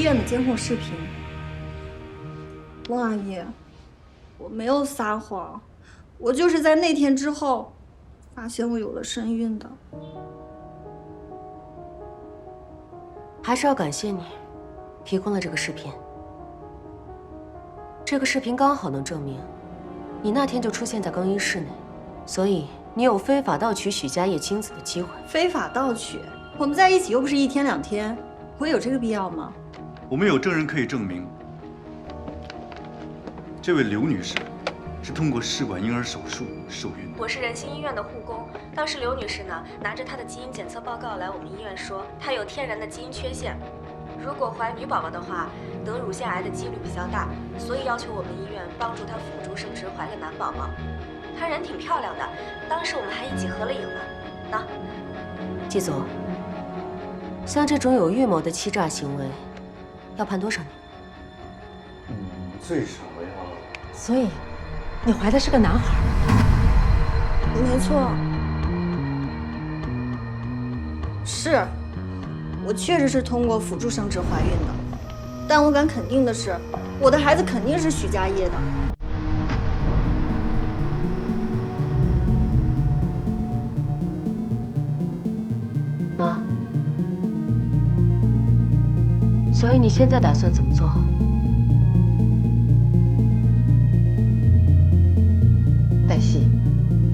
院的监控视频。翁阿姨，我没有撒谎，我就是在那天之后发现我有了身孕的。还是要感谢你，提供了这个视频。这个视频刚好能证明，你那天就出现在更衣室内，所以你有非法盗取许家业精子的机会。非法盗取？我们在一起又不是1天2天，我有这个必要吗？我们有证人可以证明，这位刘女士是通过试管婴儿手术受孕的。我是仁心医院的护工，当时刘女士呢拿着她的基因检测报告来我们医院说，她有天然的基因缺陷，如果怀女宝宝的话，得乳腺癌的几率比较大，所以要求我们医院帮助她辅助生殖，怀个男宝宝。她人挺漂亮的，当时我们还一起合了影呢。那，季总，像这种有预谋的欺诈行为，要判多少年？最少要……所以，你怀的是个男孩？没错，是，我确实是通过辅助生殖怀孕的，但我敢肯定的是，我的孩子肯定是许家业的。妈，所以你现在打算怎么做？黛西，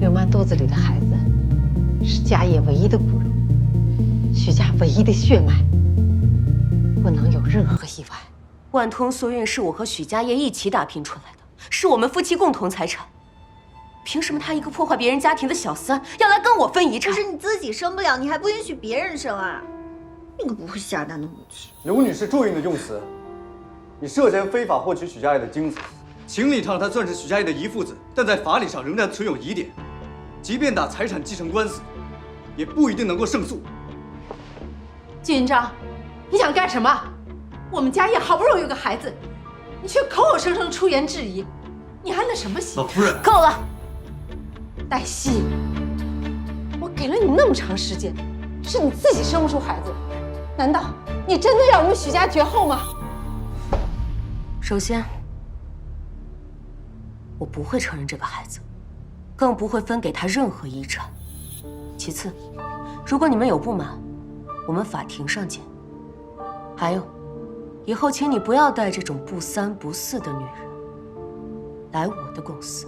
刘妈肚子里的孩子是家业唯一的骨肉，许家唯一的血脉，不能有任何意外。万通素运是我和许家业一起打拼出来的，是我们夫妻共同财产。凭什么他一个破坏别人家庭的小三，要来跟我分遗产？可是你自己生不了，你还不允许别人生啊！你个不会下蛋的母亲！刘女士助孕的用词，你涉嫌非法获取许家业的精子。情理上他算是许家业的遗父子，但在法理上仍然存有疑点，即便打财产继承官司，也不一定能够胜诉。季云章，你想干什么？我们家业好不容易有个孩子，你却口口声声出言质疑，你安的什么心？老夫人，够了！黛西，我给了你那么长时间，是你自己生不出孩子，难道你真的要我们许家绝后吗？首先，我不会承认这个孩子，更不会分给他任何遗产。其次，如果你们有不满，我们法庭上见。还有，以后请你不要带这种不三不四的女人来我的公司。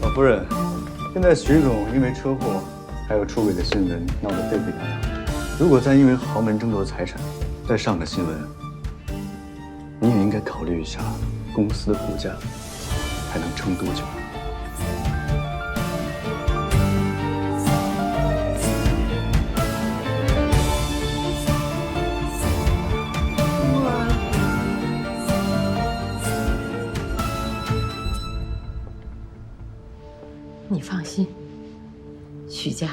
老夫人，现在徐总因为车祸还有出轨的新闻闹得沸沸扬扬，如果再因为豪门争夺财产再上个新闻，你也应该考虑一下公司的股价还能撑多久。你放心，许家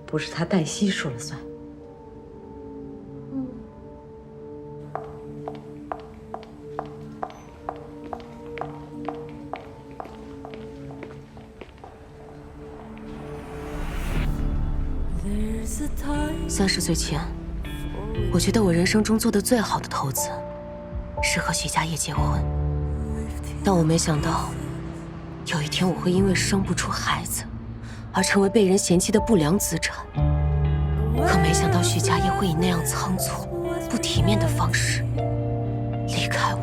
不是他黛西说了算。30岁前，我觉得我人生中做的最好的投资是和许家业结婚，但我没想到有一天我会因为生不出孩子而成为被人嫌弃的不良资产。可没想到许家业会以那样仓促、不体面的方式离开我。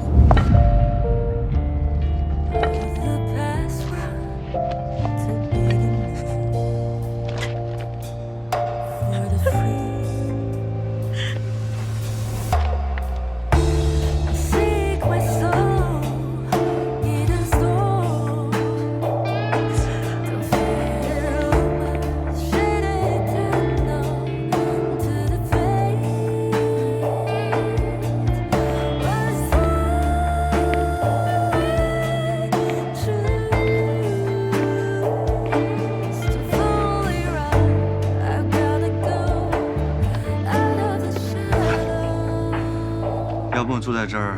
要不我坐在这儿，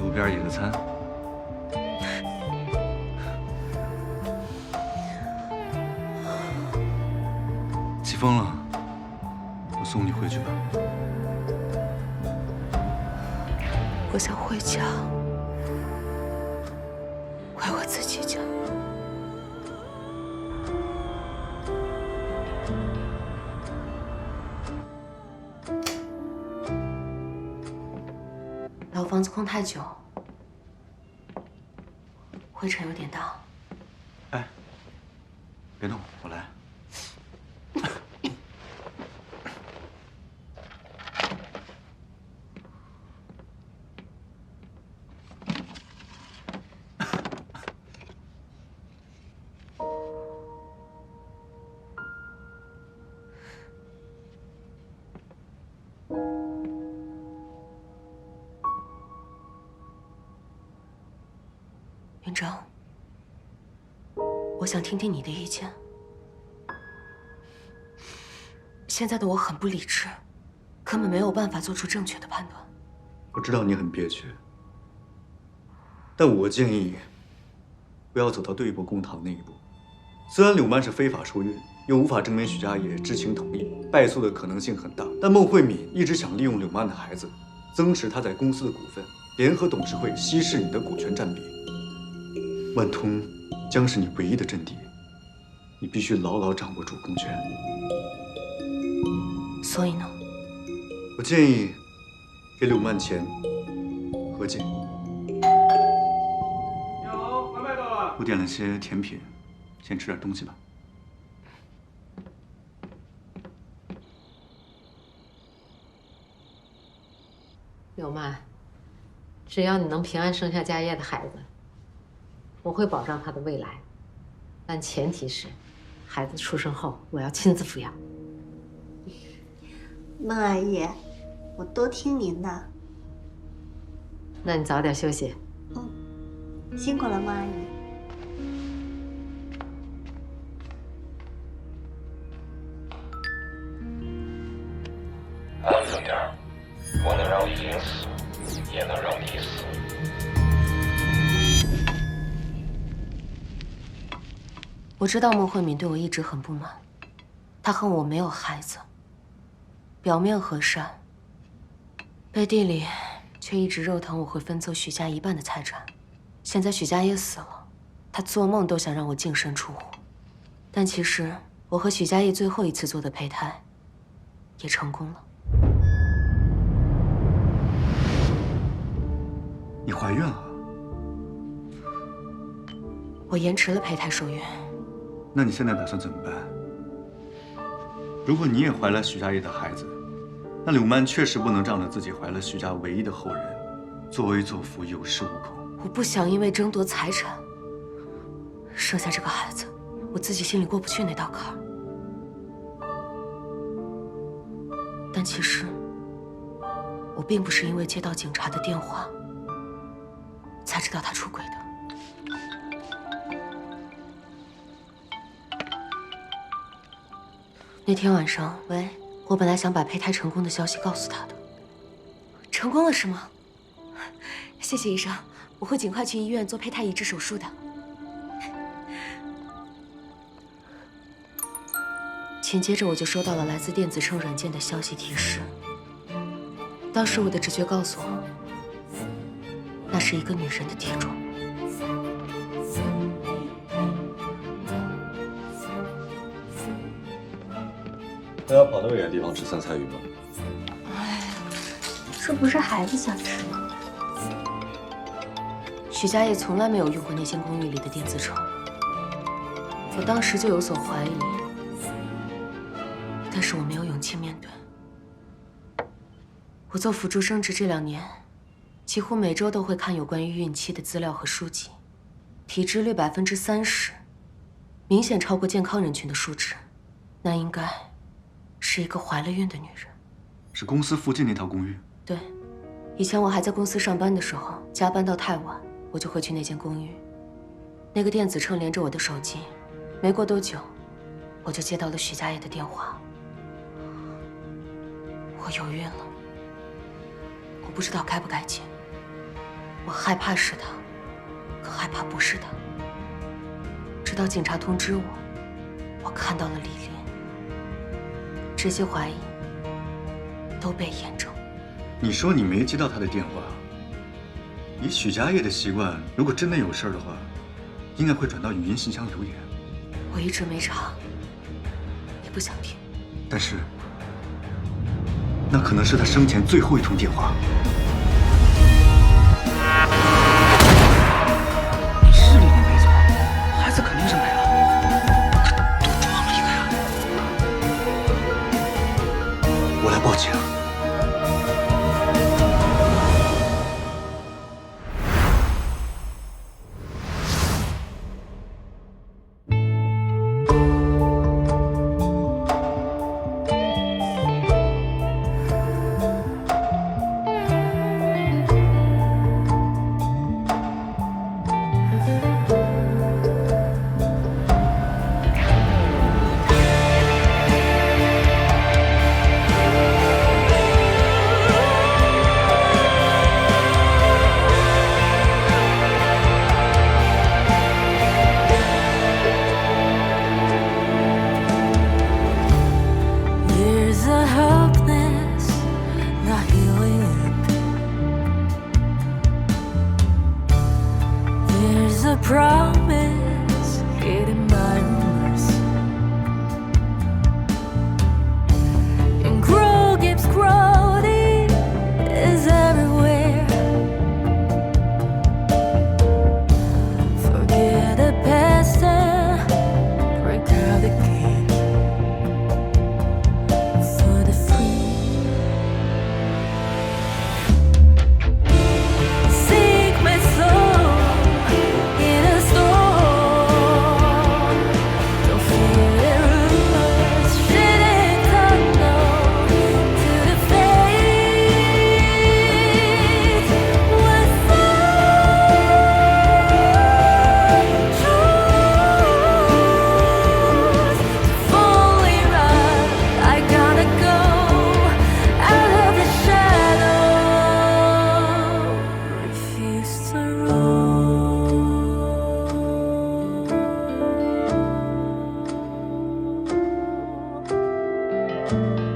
路边野个餐。风了，我送你回去吧。我想回家，回我自己家。老房子空太久，灰尘有点大。哎，别动，我来。云峥，我想听听你的意见。现在的我很不理智，根本没有办法做出正确的判断。我知道你很憋屈，但我建议不要走到对簿公堂那一步。虽然柳曼是非法受孕，又无法证明许家业知情同意，败诉的可能性很大。但孟慧敏一直想利用柳曼的孩子，增持他在公司的股份，联合董事会稀释你的股权占比。万通将是你唯一的阵地，你必须牢牢掌握主控权。所以呢？我建议给柳曼钱和解。你好，外卖到了。我点了些甜品，先吃点东西吧。柳曼，只要你能平安生下家业的孩子，我会保障他的未来，但前提是，孩子出生后我要亲自抚养。孟阿姨，我都听您的。那你早点休息。辛苦了，孟阿姨。安分点儿，我能让李玲死，也能让你死。我知道孟慧敏对我一直很不满，她恨我没有孩子，表面和善，背地里却一直肉疼我会分走许家一半的财产。现在许家也死了，她做梦都想让我净身出户。但其实我和许家业最后一次做的胚胎也成功了。你怀孕了？我延迟了胚胎受孕。那你现在打算怎么办？如果你也怀了许家业的孩子，那柳曼确实不能仗着自己怀了许家唯一的后人，作威作福，有恃无恐。我不想因为争夺财产生下这个孩子，我自己心里过不去那道坎儿。但其实，我并不是因为接到警察的电话才知道他出轨的。那天晚上，喂，我本来想把胚胎成功的消息告诉他的。成功了是吗？谢谢医生，我会尽快去医院做胚胎移植手术的。紧接着我就收到了来自电子秤软件的消息提示。当时我的直觉告诉我，那是一个女人的体重。那要跑那么远的地方吃酸菜鱼吗？哎，这不是孩子想吃吗？许家业从来没有用过那间公寓里的电子秤，我当时就有所怀疑，但是我没有勇气面对。我做辅助生殖这2年，几乎每周都会看有关于孕期的资料和书籍，体脂率30%，明显超过健康人群的数值，那应该是一个怀了孕的女人。是公司附近那套公寓？对，以前我还在公司上班的时候，加班到太晚，我就会去那间公寓。那个电子秤连着我的手机，没过多久，我就接到了许家业的电话。我犹豫了，我不知道该不该接。我害怕是他，可害怕不是他。直到警察通知我，我看到了李林。这些怀疑都被验证。你说你没接到他的电话，以许家业的习惯，如果真的有事儿的话，应该会转到语音信箱留言。我一直没查，也不想听。但是，那可能是他生前最后一通电话。你是李丽没错，孩子肯定是没了。他多装了一个呀！我来报警。Promise hidden by rumors, and crow keeps crowding is everywhere. Forget the past and break out the cage for the free. Seek my soul. Thank you.